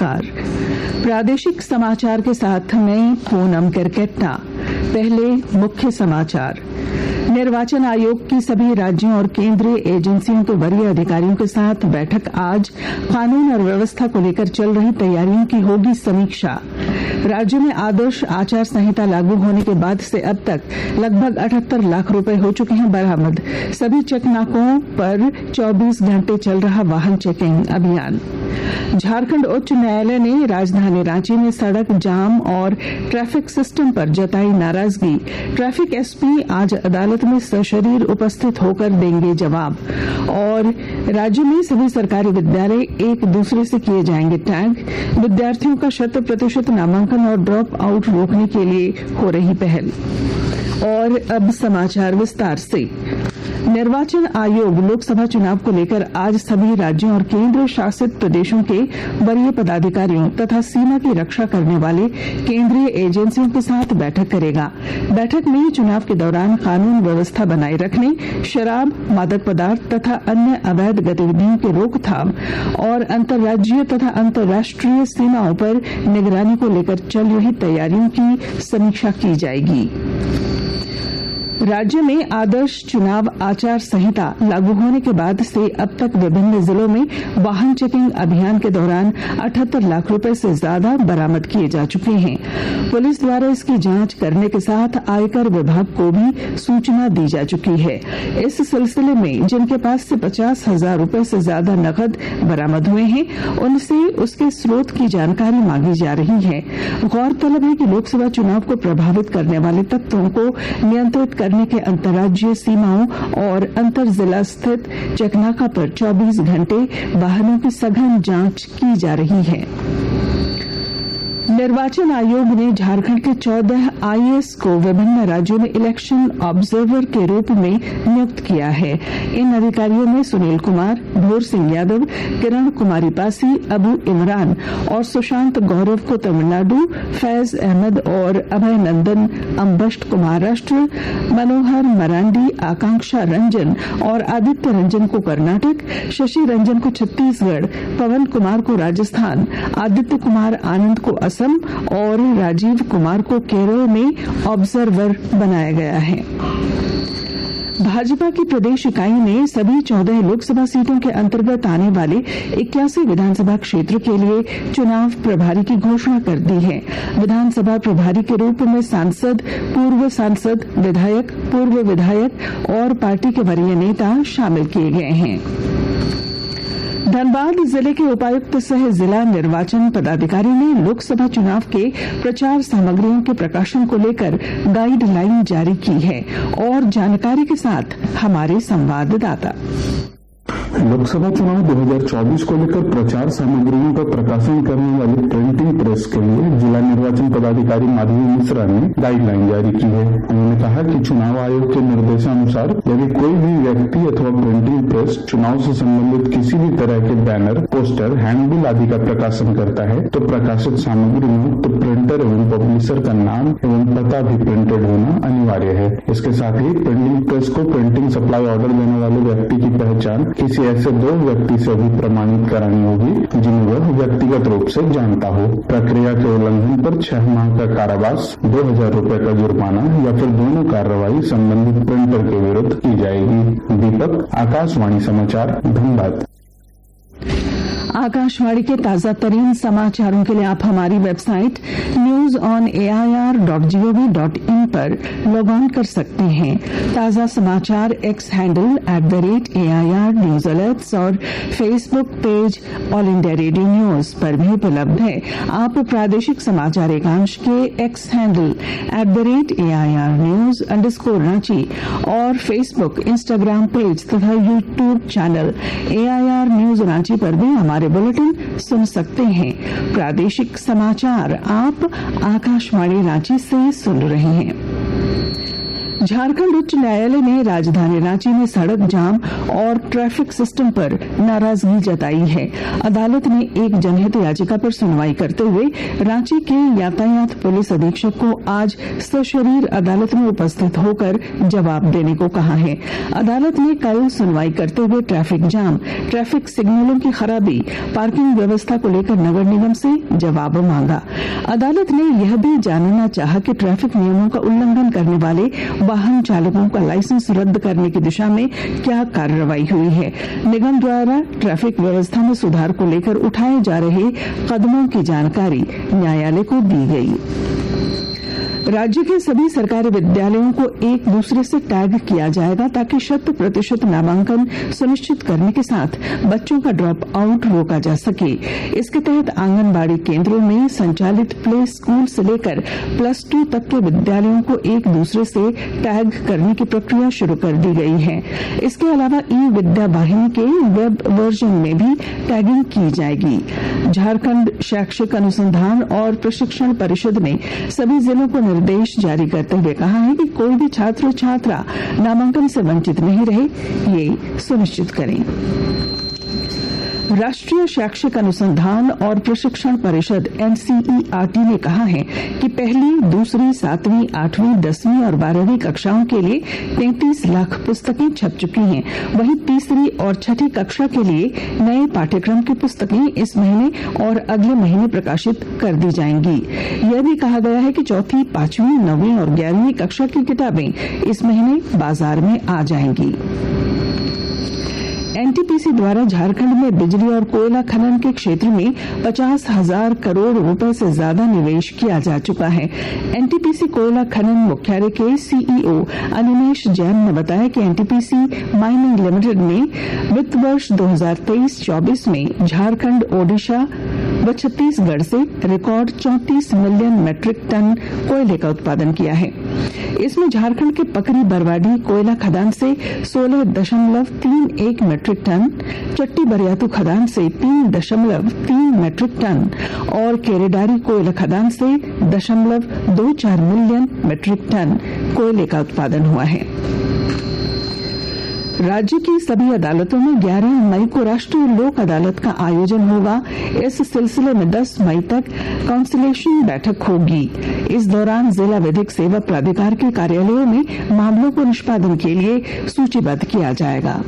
नमस्कार। प्रादेशिक समाचार के साथ मैं पूनम किरकेट्टा। पहले मुख्य समाचार। निर्वाचन आयोग की सभी राज्यों और केंद्रीय एजेंसियों के वरीय अधिकारियों के साथ बैठक आज। कानून और व्यवस्था को लेकर चल रही तैयारियों की होगी समीक्षा। राज्य में आदर्श आचार संहिता लागू होने के बाद से अब तक लगभग 78 लाख रुपए हो चुके हैं बरामद। सभी चेकनाकों पर 24 घंटे चल रहा वाहन चेकिंग अभियान। झारखंड उच्च न्यायालय ने राजधानी रांची में सड़क जाम और ट्रैफिक सिस्टम पर जताई नाराजगी। ट्रैफिक एसपी आज अदालत में सशरीर उपस्थित होकर देंगे जवाब। और राज्य में सभी सरकारी विद्यालय एक दूसरे से किए जाएंगे टैग। विद्यार्थियों का 100% नामांकन और ड्रॉप आउट रोकने के लिए हो रही पहल। और अब समाचार विस्तार से। निर्वाचन आयोग लोकसभा चुनाव को लेकर आज सभी राज्यों और केंद्र शासित प्रदेशों के वरीय पदाधिकारियों तथा सीमा की रक्षा करने वाले केंद्रीय एजेंसियों के साथ बैठक करेगा। बैठक में चुनाव के दौरान कानून व्यवस्था बनाए रखने, शराब, मादक पदार्थ तथा अन्य अवैध गतिविधियों की रोकथाम और अंतर्राज्यीय तथा अंतर्राष्ट्रीय सीमाओं पर निगरानी को लेकर चल रही तैयारियों की समीक्षा की जाएगी। राज्य में आदर्श चुनाव आचार संहिता लागू होने के बाद से अब तक विभिन्न जिलों में वाहन चेकिंग अभियान के दौरान 78 लाख रुपए से ज्यादा बरामद किए जा चुके हैं। पुलिस द्वारा इसकी जांच करने के साथ आयकर विभाग को भी सूचना दी जा चुकी है। इस सिलसिले में जिनके पास से 50,000 रुपए से ज्यादा नकद बरामद हुए हैं, उनसे उसके स्रोत की जानकारी मांगी जा रही है। गौरतलब है कि लोकसभा चुनाव को प्रभावित करने वाले तत्वों को नियंत्रित करने के अंतर्राज्यीय सीमाओं और अंतर जिला स्थित चेकनाका पर 24 घंटे वाहनों की सघन जांच की जा रही है। निर्वाचन आयोग ने झारखंड के 14 आईएएस को विभिन्न राज्यों में इलेक्शन ऑब्जर्वर के रूप में नियुक्त किया है। इन अधिकारियों में सुनील कुमार, भोर सिंह यादव, किरण कुमारी पासी, अबू इमरान और सुशांत गौरव को तमिलनाडु, फैज अहमद और अभय नंदन अम्बष्ट को महाराष्ट्र, मनोहर मरांडी, आकांक्षा रंजन और आदित्य रंजन को कर्नाटक, शशि रंजन को छत्तीसगढ़, पवन कुमार को राजस्थान, आदित्य कुमार आनंद को असम और राजीव कुमार को केरल में ऑब्जर्वर बनाया गया है। भाजपा की प्रदेश इकाई ने सभी 14 लोकसभा सीटों के अंतर्गत आने वाले 81 विधानसभा क्षेत्र के लिए चुनाव प्रभारी की घोषणा कर दी है। विधानसभा प्रभारी के रूप में सांसद, पूर्व सांसद, विधायक, पूर्व विधायक और पार्टी के वरीय नेता शामिल किए गए हैं। धनबाद जिले के उपायुक्त सह जिला निर्वाचन पदाधिकारी ने लोकसभा चुनाव के प्रचार सामग्रियों के प्रकाशन को लेकर गाइडलाइन जारी की है। और जानकारी के साथ हमारे संवाददाता। लोकसभा चुनाव 2024 को लेकर प्रचार सामग्रियों का प्रकाशन करने वाली प्रिंटिंग प्रेस के लिए जिला निर्वाचन पदाधिकारी माधवी मिश्रा ने गाइडलाइन जारी की है। उन्होंने कहा कि चुनाव आयोग के निर्देशानुसार यदि कोई भी व्यक्ति अथवा प्रिंटिंग प्रेस चुनाव से संबंधित किसी भी तरह के बैनर, पोस्टर, हैंडबिल आदि का प्रकाशन करता है तो प्रकाशित सामग्री में तो प्रिंटर एवं पब्लिशर का नाम एवं पता भी प्रिंटेड होना अनिवार्य है। इसके साथ ही प्रिंटिंग प्रेस को प्रिंटिंग सप्लाई ऑर्डर देने वाले व्यक्ति की पहचान किसी ऐसे 2 व्यक्ति से भी प्रमाणित करानी होगी जिन्हें वह व्यक्तिगत रूप से जानता हो। प्रक्रिया के उल्लंघन पर 6 माह का कारावास, 2,000 रुपए का जुर्माना या फिर दोनों कार्रवाई संबंधित प्रिंटर के विरुद्ध की जाएगी। दीपक, आकाशवाणी समाचार, धनबाद। आकाशवाणी के ताजा तरीन समाचारों के लिए आप हमारी वेबसाइट newsonair.gov.in पर लॉग ऑन कर सकते हैं। ताजा समाचार X handle @AIR news alerts और Facebook page All India Radio news पर भी उपलब्ध है। आप प्रादेशिक समाचार एकांश के X handle @AIR news _Ranchi और फेसबुक, इंस्टाग्राम पेज तथा YouTube channel AIR news Ranchi पर भी हमारे बुलेटिन सुन सकते हैं। प्रादेशिक समाचार आप आकाशवाणी रांची से सुन रहे हैं। झारखंड उच्च न्यायालय ने राजधानी रांची में सड़क जाम और ट्रैफिक सिस्टम पर नाराजगी जताई है। अदालत ने एक जनहित याचिका पर सुनवाई करते हुए रांची के यातायात पुलिस अधीक्षक को आज सशरीर अदालत में उपस्थित होकर जवाब देने को कहा है। अदालत ने कल सुनवाई करते हुए ट्रैफिक जाम, ट्रैफिक सिग्नलों की खराबी, पार्किंग व्यवस्था को लेकर नगर निगम से जवाब मांगा। अदालत ने यह भी जानना चाहा कि ट्रैफिक नियमों का उल्लंघन करने वाले वाहन चालकों का लाइसेंस रद्द करने की दिशा में क्या कार्रवाई हुई है। निगम द्वारा ट्रैफिक व्यवस्था में सुधार को लेकर उठाए जा रहे कदमों की जानकारी न्यायालय को दी गई। राज्य के सभी सरकारी विद्यालयों को एक दूसरे से टैग किया जाएगा ताकि 100% नामांकन सुनिश्चित करने के साथ बच्चों का ड्रॉप आउट रोका जा सके। इसके तहत आंगनबाड़ी केंद्रों में संचालित प्ले स्कूल से लेकर +2 तक के विद्यालयों को एक दूसरे से टैग करने की प्रक्रिया शुरू कर दी गई है। इसके अलावा ई विद्या वाहिनी के वेब वर्जन में भी टैगिंग की जाएगी। झारखंड शैक्षिक अनुसंधान और प्रशिक्षण परिषद ने सभी जिलों को निर्देश जारी करते हुए कहा है कि कोई भी छात्र छात्रा नामांकन से वंचित नहीं रहे, ये सुनिश्चित करें। राष्ट्रीय शैक्षिक अनुसंधान और प्रशिक्षण परिषद NCERT ने कहा है कि पहली, दूसरी, 7वीं, 8वीं, 10वीं और 12वीं कक्षाओं के लिए 33 लाख पुस्तकें छप चुकी हैं। वहीं तीसरी और छठी कक्षा के लिए नए पाठ्यक्रम की पुस्तकें इस महीने और अगले महीने प्रकाशित कर दी जाएंगी। यह भी कहा गया है कि चौथी, 5वीं, 9वीं और 11वीं कक्षा की किताबें इस महीने बाजार में आ जाएंगी। NTPC द्वारा झारखंड में बिजली और कोयला खनन के क्षेत्र में 50,000 करोड़ रुपए से ज्यादा निवेश किया जा चुका है। NTPC कोयला खनन मुख्यालय के CEO अनिमेश जैन ने बताया कि NTPC माइनिंग लिमिटेड ने वित्त वर्ष 2023-24 में झारखंड, ओडिशा व छत्तीसगढ़ से रिकॉर्ड 34 मिलियन मैट्रिक टन कोयले का उत्पादन किया है। इसमें झारखंड के पकरी बरवाडी कोयला खदान से 16.31 मैट्रिक टन, चट्टी बरियातू खदान से 3.3 मैट्रिक टन और केरेडारी कोयला खदान से 0.24 मिलियन मैट्रिक टन कोयले का उत्पादन हुआ है। राज्य की सभी अदालतों में 11 मई को राष्ट्रीय लोक अदालत का आयोजन होगा। इस सिलसिले में 10 मई तक काउंसिलेशन बैठक होगी। इस दौरान जिला विधिक सेवा प्राधिकार के कार्यालयों में मामलों को निष्पादन के लिए सूचीबद्ध किया जाएगा।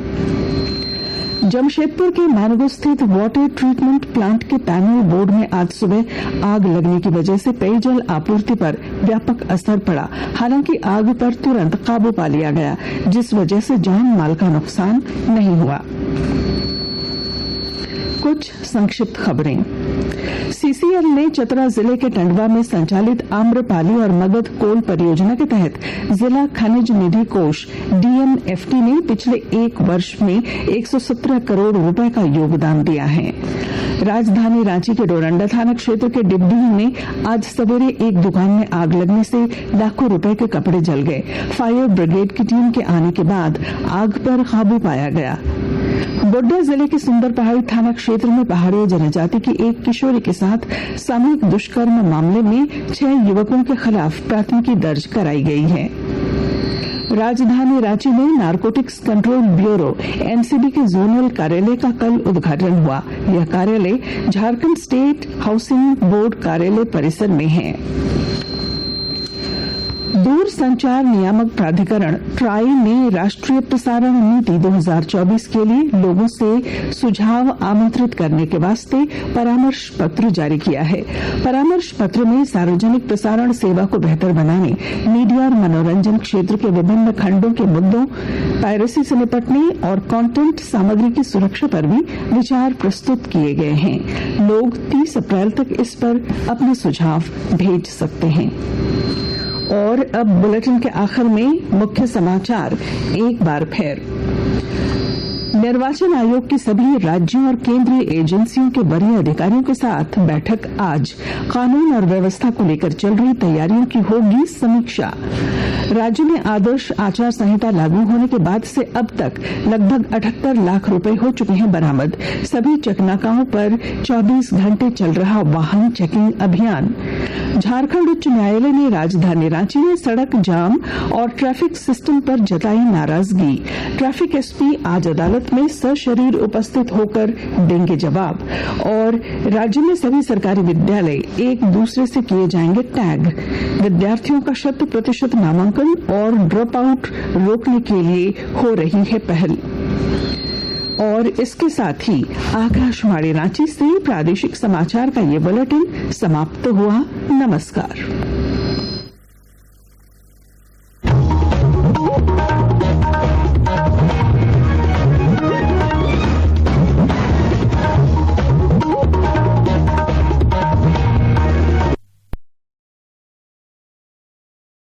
जमशेदपुर के मानगो स्थित वाटर ट्रीटमेंट प्लांट के पैनल बोर्ड में आज सुबह आग लगने की वजह से पेयजल आपूर्ति पर व्यापक असर पड़ा। हालांकि आग पर तुरंत काबू पा लिया गया, जिस वजह से जान माल का नुकसान नहीं हुआ। कुछ संक्षिप्त खबरें। CCL ने चतरा जिले के टंडवा में संचालित आम्रपाली और मगध कोल परियोजना के तहत जिला खनिज निधि कोष DNFT ने पिछले एक वर्ष में 117 करोड़ रुपए का योगदान दिया है। राजधानी रांची के डोरंडा थाना क्षेत्र के डिबडीह में आज सवेरे एक दुकान में आग लगने से लाखों रुपए के कपड़े जल गए। फायर ब्रिगेड की टीम के आने के बाद आग पर काबू पाया गया। गोड्डा जिले के सुंदर पहाड़ी थाना क्षेत्र में पहाड़ी जनजाति की एक किशोरी के साथ सामूहिक दुष्कर्म मामले में 6 युवकों के खिलाफ प्राथमिकी दर्ज कराई गई है। राजधानी रांची में नारकोटिक्स कंट्रोल ब्यूरो NCB के जोनल कार्यालय का कल उद्घाटन हुआ। यह कार्यालय झारखंड स्टेट हाउसिंग बोर्ड कार्यालय परिसर में है। दूरसंचार नियामक प्राधिकरण ट्राई ने राष्ट्रीय प्रसारण नीति 2024 के लिए लोगों से सुझाव आमंत्रित करने के वास्ते परामर्श पत्र जारी किया है। परामर्श पत्र में सार्वजनिक प्रसारण सेवा को बेहतर बनाने, मीडिया और मनोरंजन क्षेत्र के विभिन्न खंडों के मुद्दों, पायरेसी से निपटने और कंटेंट सामग्री की सुरक्षा पर भी विचार प्रस्तुत किए गए हैं। लोग 30 अप्रैल तक इस पर अपने सुझाव भेज सकते हैं। और अब बुलेटिन के आखिर में मुख्य समाचार एक बार फिर। निर्वाचन आयोग की सभी राज्यों और केंद्रीय एजेंसियों के वरीय अधिकारियों के साथ बैठक आज। कानून और व्यवस्था को लेकर चल रही तैयारियों की होगी समीक्षा। राज्य में आदर्श आचार संहिता लागू होने के बाद से अब तक लगभग 78 लाख रुपए हो चुके हैं बरामद। सभी चकनाकाओं पर 24 घंटे चल रहा वाहन चेकिंग अभियान। झारखंड उच्च न्यायालय ने राजधानी रांची में सड़क जाम और ट्रैफिक सिस्टम पर जताई नाराजगी। ट्रैफिक एसपी आज अदालत में सशरीर उपस्थित होकर देंगे जवाब। और राज्य में सभी सरकारी विद्यालय एक दूसरे से किए जाएंगे टैग। विद्यार्थियों का 100% नामांकन और ड्रॉप आउट रोकने के लिए हो रही है पहल। और इसके साथ ही आकाशवाणी रांची से प्रादेशिक समाचार का ये बुलेटिन समाप्त हुआ। नमस्कार।